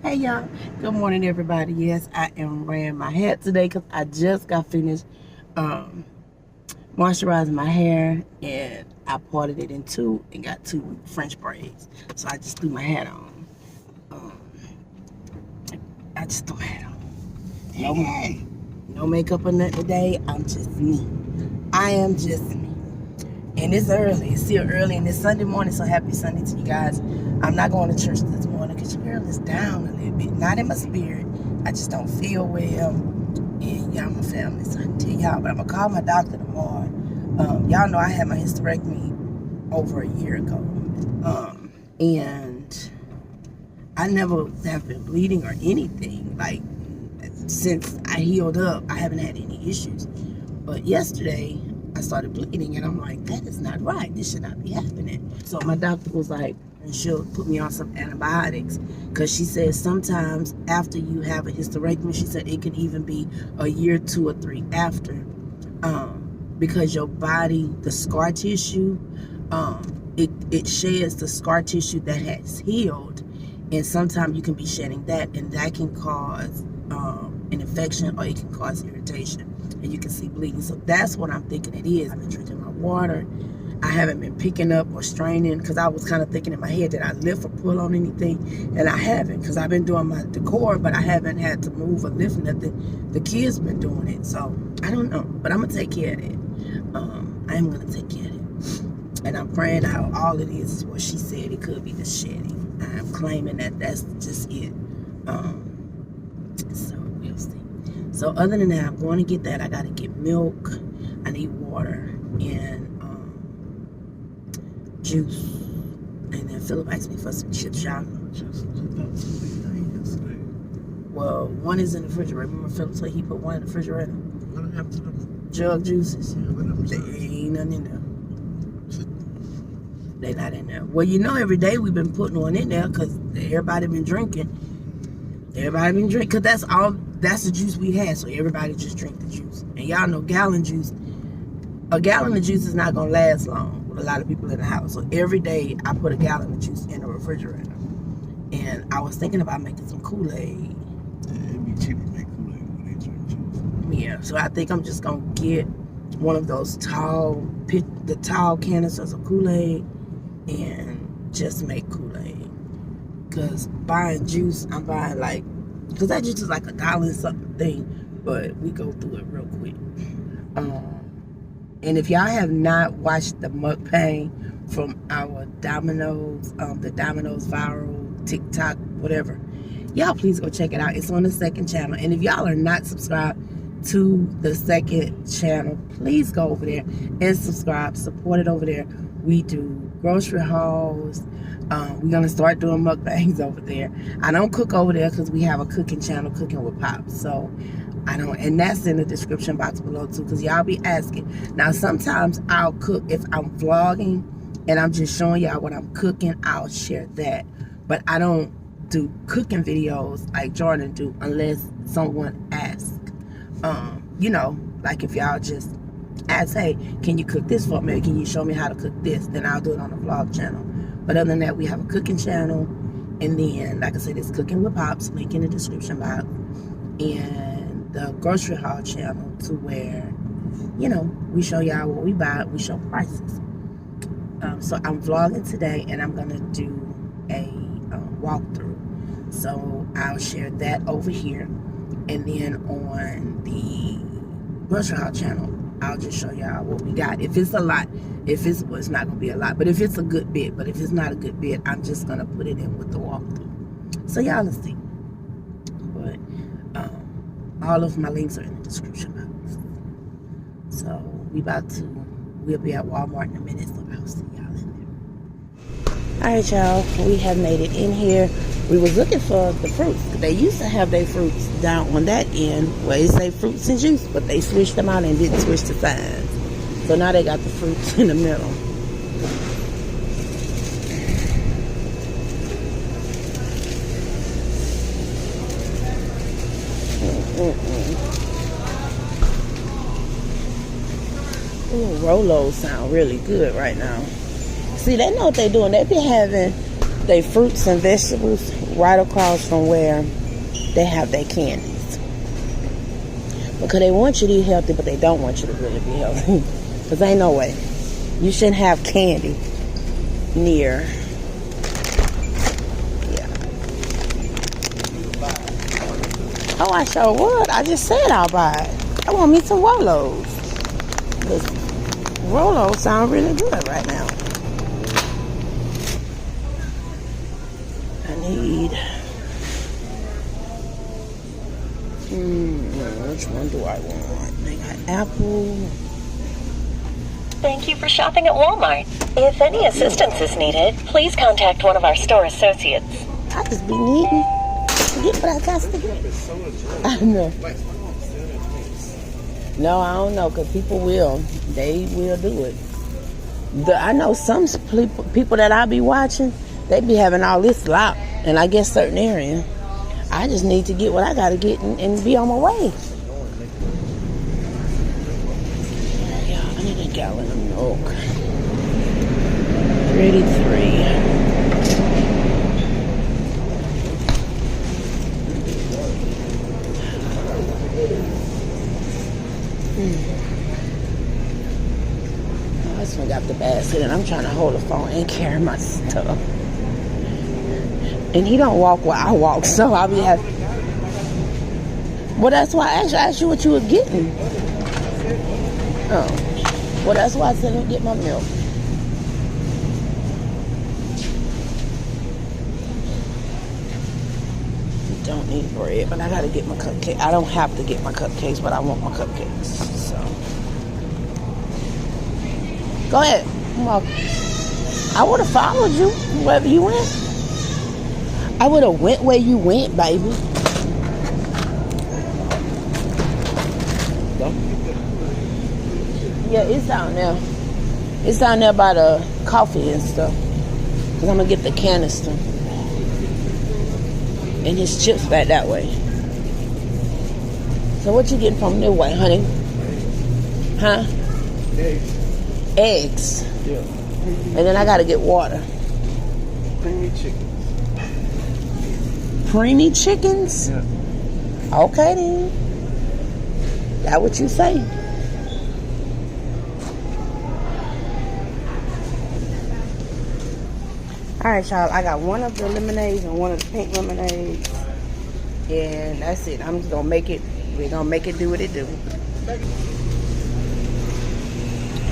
Hey y'all, good morning everybody. Yes, I am wearing my hat today because I just got finished moisturizing my hair and I parted it in two and got two French braids. So I just threw my hat on. I just threw my hat on. No makeup or nothing today. I'm just me. I am just me. And it's early. It's still early and it's Sunday morning, so happy Sunday to you guys. I'm not going to church this morning because your girl is down a little bit. Not in my spirit. I just don't feel well. And y'all my family, so I can tell y'all. But I'm going to call my doctor tomorrow. Y'all know I had my hysterectomy over a year ago. And I never have been bleeding or anything. Like, since I healed up, I haven't had any issues. But yesterday, I started bleeding and I'm like, that is not right. This should not be happening. So my doctor was like, and she'll put me on some antibiotics because she said sometimes after you have a hysterectomy, she said it can even be a year, 2 or 3 after, because your body, the scar tissue, it sheds the scar tissue that has healed, and sometimes you can be shedding that, and that can cause an infection or it can cause irritation. And you can see bleeding. So that's what I'm thinking it is. I've been drinking my water. I haven't been picking up or straining because I was kind of thinking in my head that I lift or pull on anything, and I haven't because I've been doing my decor, but I haven't had to move or lift nothing. The kids been doing it, so I don't know, but I'm gonna take care of it. I am gonna take care of it, and I'm praying out all it is what she said. It could be the shedding. I'm claiming that that's just it. So we'll see. So other than that, I'm going to get that. I got to get milk. I need water and juice. And then Philip asked me for some chips. Well, one is in the refrigerator. Remember Philip said he put one in the refrigerator? What happened to them? Jug juices. Yeah, there ain't nothing in there. They not in there. Well, you know, every day we've been putting one in there because everybody been drinking. Everybody been drinking because that's all. That's the juice we had, so everybody just drink the juice. And y'all know gallon juice, a gallon of juice is not going to last long with a lot of people in the house. So every day I put a gallon of juice in the refrigerator. And I was thinking about making some Kool-Aid. Yeah, it'd be cheaper to make Kool-Aid when they drink juice. Yeah, so I think I'm just going to get one of those tall canisters of Kool-Aid and just make Kool-Aid. Because buying juice, I'm buying like, because that juice is like $1 something thing, but we go through it real quick. And if y'all have not watched the mukbang from our Domino's, the Domino's viral TikTok, whatever, y'all please go check it out. It's on the second channel. And if y'all are not subscribed to the second channel, please go over there and subscribe. Support it over there. We do grocery hauls. We're going to start doing mukbangs over there. I don't cook over there because we have a cooking channel, Cooking with Pops. So I don't, and that's in the description box below too, because y'all be asking. Now sometimes I'll cook if I'm vlogging and I'm just showing y'all what I'm cooking, I'll share that. But I don't do cooking videos like Jordan do unless someone asks. You know, like if y'all just ask, hey, can you cook this for me? Can you show me how to cook this? Then I'll do it on the vlog channel. But other than that, we have a cooking channel. And then, like I said, it's Cooking with Pops, link in the description box. And the grocery haul channel to where, you know, we show y'all what we buy. We show prices. So I'm vlogging today and I'm going to do a walkthrough. So I'll share that over here. And then on the grocery haul channel, I'll just show y'all what we got. If it's a lot, well, it's not gonna be a lot, but if it's a good bit, but if it's not a good bit, I'm just gonna put it in with the walkthrough. So y'all will see. But all of my links are in the description box. So we'll be at Walmart in a minute, so I'll see y'all in there. Alright y'all, we have made it in here. We was looking for the fruits. They used to have their fruits down on that end where it say fruits and juice, but they switched them out and didn't switch the signs. So now they got the fruits in the middle. Ooh, Rolos sound really good right now. See, they know what they're doing. They be having their fruits and vegetables right across from where they have their candies. Because they want you to eat healthy, but they don't want you to really be healthy. Because ain't no way. You shouldn't have candy near. Yeah. Oh, I sure would. I just said I'll buy it. I want me some Rolos. Because Rolos sound really good right now. I need... which one do I want? They got apple. Thank you for shopping at Walmart. If any assistance is needed, please contact one of our store associates. I just be needing to get what I got to get. I know. No, I don't know, because people will. They will do it. I know some people that I be watching, they be having all this locked in, I guess, certain area. I just need to get what I got to get and be on my way. Yeah, I need a gallon of milk. 33. This one got the basket, and I'm trying to hold the phone and carry my stuff. And he don't walk where I walk, so I'll be happy. Well, that's why I asked you what you were getting. Oh. Well, that's why I said don't get my milk. Don't need bread, but I gotta get my cupcake. I don't have to get my cupcakes, but I want my cupcakes. So go ahead. Come on. I would have followed you wherever you went. I would have went where you went, baby. Yeah, it's down there. It's down there by the coffee and stuff. Because I'm going to get the canister. And his chips back that way. So what you getting from their way, honey? Huh? Eggs. Eggs. Yeah. And then I got to get water. Creamy chicken. Preemie chickens? Yeah. Okay then. That what you say? Alright, y'all. I got one of the lemonades and one of the pink lemonades. And that's it. I'm just gonna make it. We're gonna make it do what it do.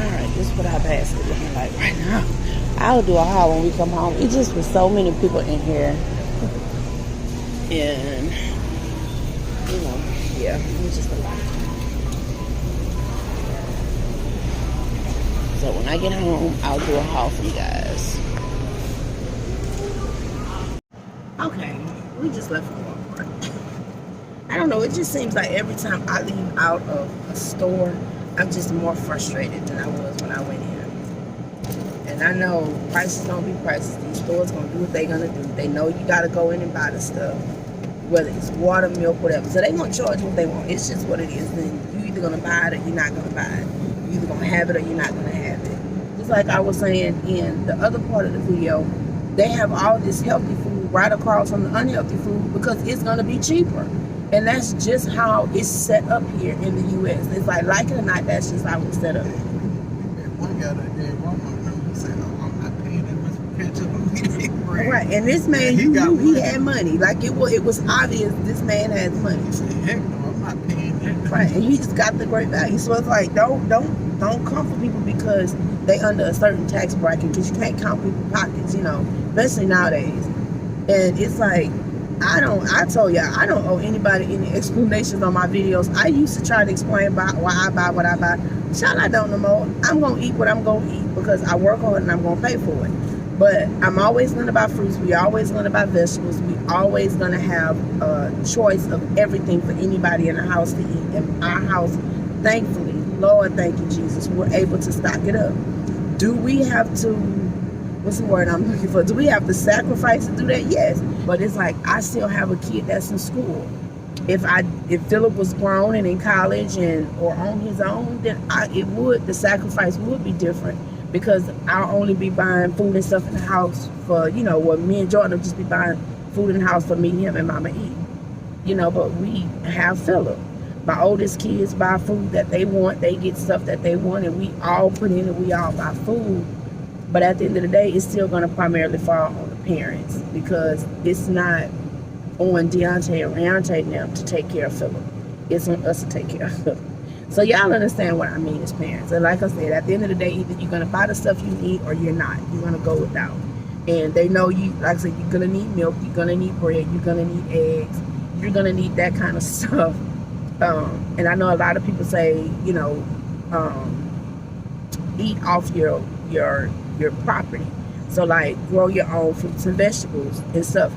Alright, this is what our basket looking like right now. I'll do a haul when we come home. It just was so many people in here. And you know, yeah, it was just a lot. So when I get home, I'll do a haul for you guys. Okay, we just left from Walmart. I don't know, it just seems like every time I leave out of a store, I'm just more frustrated than I was when I went in. And I know prices don't be prices. These stores gonna do what they gonna do. They know you gotta go in and buy the stuff, whether it's water, milk, whatever. So they gonna charge what they want. It's just what it is. Then you either gonna buy it or you're not gonna buy it. You either gonna have it or you're not gonna have it. Just like I was saying in the other part of the video, they have all this healthy food right across from the unhealthy food because it's gonna be cheaper. And that's just how it's set up here in the U.S. It's like it or not, that's just how it's set up. One guy that did Walmart said, "Oh, I'm not paying that much for ketchup." Right, and this man, he knew he had money. Like it was obvious this man has money. He said, "Heck no, I'm not paying that." Right, and he just got the great value. So it's like don't come for people because they under a certain tax bracket, because you can't count people's pockets, you know, especially nowadays. And it's like I told you I don't owe anybody any explanations on my videos. I used to try to explain why I buy what I buy. Child, I don't no more. I'm gonna eat what I'm gonna eat because I work hard and I'm gonna pay for it. But I'm always gonna buy fruits. We always gonna buy vegetables. We always gonna have a choice of everything for anybody in the house to eat. And our house, thankfully, Lord, thank you, Jesus, we're able to stock it up. Do we have to? What's the word I'm looking for? Do we have to sacrifice to do that? Yes. But it's like I still have a kid that's in school. If Philip was grown and in college or on his own, then the sacrifice would be different, because I'll only be buying food and stuff in the house for, you know, what me and Jordan will just be buying food in the house for me, him, and Mama E. You know, but we have Philip. My oldest kids buy food that they want. They get stuff that they want, and we all put in and we all buy food. But at the end of the day, it's still going to primarily fall on the parents because it's not on Deontay and Riante and them to take care of Philip. It's on us to take care of Philip. So y'all understand what I mean as parents. And like I said, at the end of the day, either you're going to buy the stuff you need or you're not. You're going to go without. And they know you, like I said, you're going to need milk, you're going to need bread, you're going to need eggs, you're going to need that kind of stuff. And I know a lot of people say, you know, eat off your property. So like grow your own fruits and vegetables and stuff.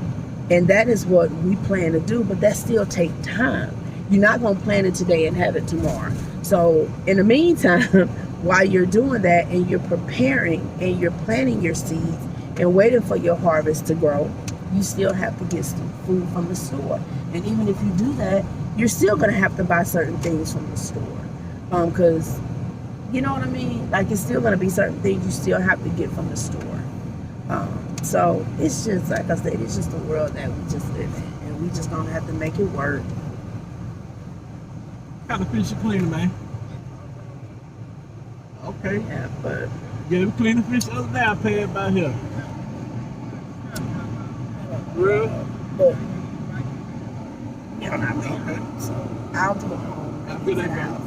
And that is what we plan to do, but that still takes time. You're not going to plant it today and have it tomorrow. So in the meantime, while you're doing that and you're preparing and you're planting your seeds and waiting for your harvest to grow, you still have to get some food from the store. And even if you do that, you're still going to have to buy certain things from the store. Because, you know what I mean? Like, it's still going to be certain things you still have to get from the store. So it's just, like I said, it's just the world that we just live in. And we just going to have to make it work. Gotta finish your cleaning, man. Okay. Yeah, but... Yeah, we clean the fish the other day. I paid by here. Real? But... You know what I mean? Okay. So, I'll do it. Have a good day, man.